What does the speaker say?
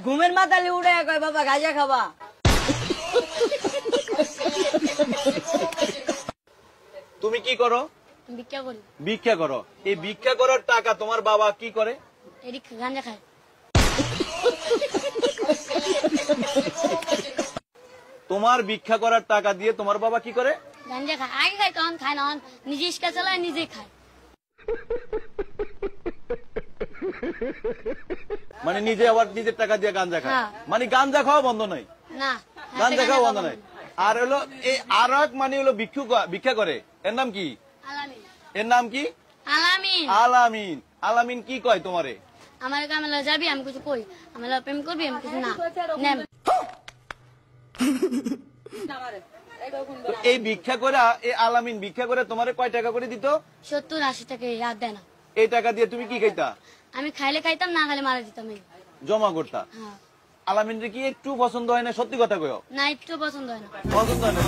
ঘুমের মাথালে উড়ে কয় বাবা গাঁজা খাবা। তুমি কি করো? ভিক্ষা করি। ভিক্ষা করো। এই ভিক্ষা করার টাকা তোমার বাবা কি করে? গাঁজা খায়। তোমার ভিক্ষা করার টাকা দিয়ে তোমার বাবা কি করে? গাঁজা খায়। আগে খায়, তখন খায় না, নিজে ইস্কা চালায়, নিজে খায়। মানে নিজে আবার নিজের টাকা দিয়ে গাঁজা খায়। হ্যাঁ। মানে গাঁজা খাওয়া বন্ধ নাই? না, গাঁজা খাওয়া বন্ধ নাই। আর হলো এই আর এক মানে হলো ভিক্ষা করে, এর নাম কি? আলামিন। এর নাম কি? আলামিন। আলামিন। আলামিন কি কয় তোমারে? আমার কামে যাবি, আমি কিছু কই, আমি প্রেম করবি, আমি কিছু না নেম। এই ভিক্ষা করে, এই আলামিন ভিক্ষা করে তোমারে কয় টাকা করে দিত? 70-80 টাকা রাত দেয় না। এই টাকা দিয়ে তুমি কি খাইতা? আমি খাইলে খাইতাম, না খাইলে মারা দিতাম। জমা করতা। হ্যাঁ। আলামিন কি একটু পছন্দ হয় না? সত্যি কথা কয়। না, একটু পছন্দ হয় না। পছন্দ হয় না।